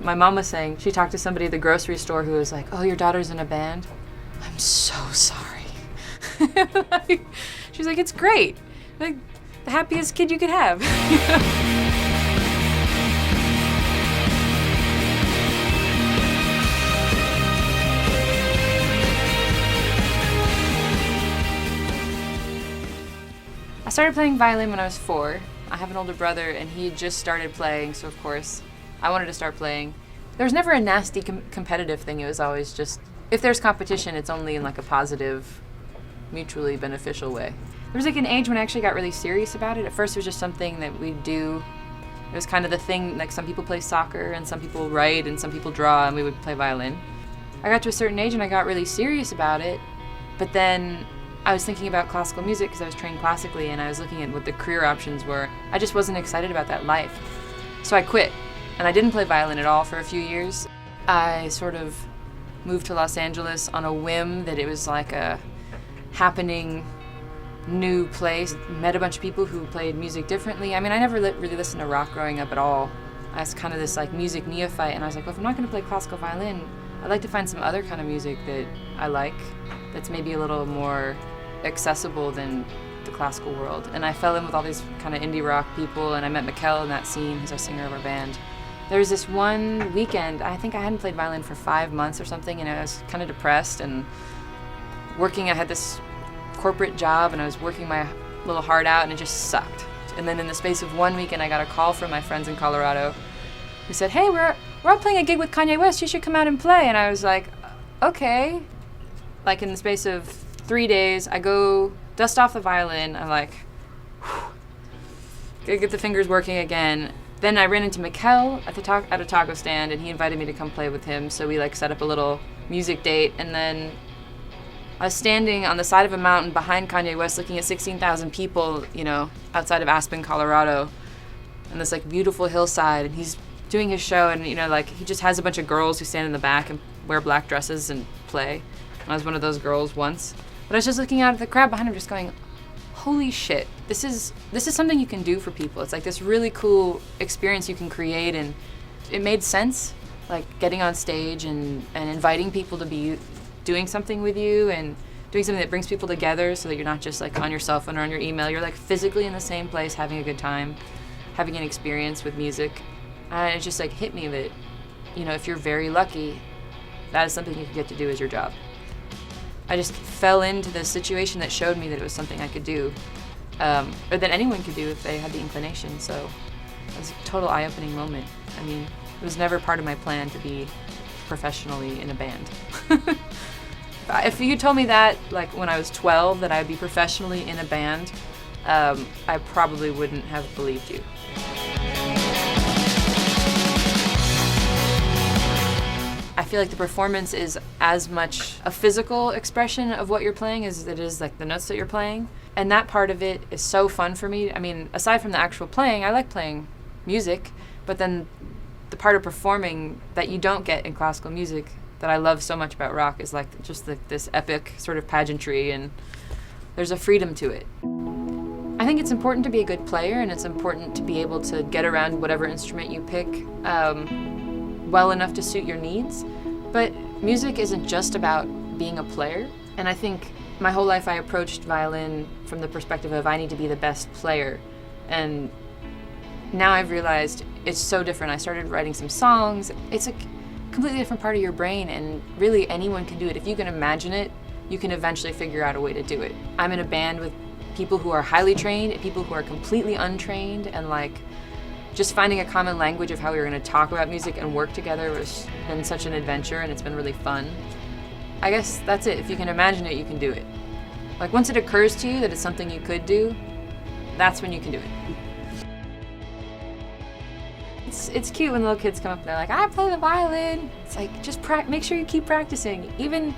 my mom was saying, she talked to somebody at the grocery store who was like, oh, your daughter's in a band? I'm so sorry. Like, she's like, it's great. Like, the happiest kid you could have. I started playing violin when I was 4. I have an older brother, and he had just started playing, so of course I wanted to start playing. There was never a nasty competitive thing. It was always just, if there's competition, it's only in like a positive, mutually beneficial way. There was like an age when I actually got really serious about it. At first it was just something that we'd do. It was kind of the thing, like some people play soccer, and some people write, and some people draw, and we would play violin. I got to a certain age and I got really serious about it, but then I was thinking about classical music because I was trained classically, and I was looking at what the career options were. I just wasn't excited about that life. So I quit, and I didn't play violin at all for a few years. I sort of moved to Los Angeles on a whim that it was like a happening new place. Met a bunch of people who played music differently. I mean, I never really listened to rock growing up at all. I was kind of this like music neophyte, and I was like, well, if I'm not going to play classical violin, I'd like to find some other kind of music that I like, that's maybe a little more accessible than the classical world. And I fell in with all these kind of indie rock people, and I met Mikkel in that scene, who's our singer of our band. There was this one weekend, I think I hadn't played violin for 5 months or something, and I was kind of depressed and working. I had this corporate job, and I was working my little heart out, and it just sucked. And then in the space of 1 weekend, I got a call from my friends in Colorado who said, hey, we're all playing a gig with Kanye West, you should come out and play. And I was like, okay. Like in the space of 3 days, I go dust off the violin. I'm like, gotta get the fingers working again. Then I ran into Mikkel at a taco stand, and he invited me to come play with him. So we like set up a little music date, and then I was standing on the side of a mountain behind Kanye West, looking at 16,000 people, you know, outside of Aspen, Colorado, and this like beautiful hillside, and he's doing his show, and you know, like he just has a bunch of girls who stand in the back and wear black dresses and play. I was one of those girls once. But I was just looking out at the crowd behind him, just going, holy shit, this is something you can do for people. It's like this really cool experience you can create, and it made sense, like getting on stage and inviting people to be doing something with you, and doing something that brings people together so that you're not just like on your cell phone or on your email. You're like physically in the same place, having a good time, having an experience with music. And it just like hit me that, you know, if you're very lucky, that is something you can get to do as your job. I just fell into this situation that showed me that it was something I could do, or that anyone could do if they had the inclination. So it was a total eye-opening moment. I mean, it was never part of my plan to be professionally in a band. If you told me that, like when I was 12, that I would be professionally in a band, I probably wouldn't have believed you. I feel like the performance is as much a physical expression of what you're playing as it is like the notes that you're playing. And that part of it is so fun for me. I mean, aside from the actual playing, I like playing music, but then the part of performing that you don't get in classical music that I love so much about rock is like just this epic sort of pageantry, and there's a freedom to it. I think it's important to be a good player, and it's important to be able to get around whatever instrument you pick well enough to suit your needs. But music isn't just about being a player, and I think my whole life I approached violin from the perspective of I need to be the best player, and now I've realized it's so different. I started writing some songs. It's a completely different part of your brain, and really anyone can do it. If you can imagine it, you can eventually figure out a way to do it. I'm in a band with people who are highly trained and people who are completely untrained, and like just finding a common language of how we were going to talk about music and work together has been such an adventure, and it's been really fun. I guess that's it. If you can imagine it, you can do it. Like once it occurs to you that it's something you could do, that's when you can do it. It's cute when little kids come up and they're like, I play the violin. It's like, just make sure you keep practicing. Even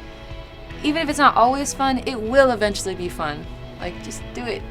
if it's not always fun, it will eventually be fun. Like, just do it.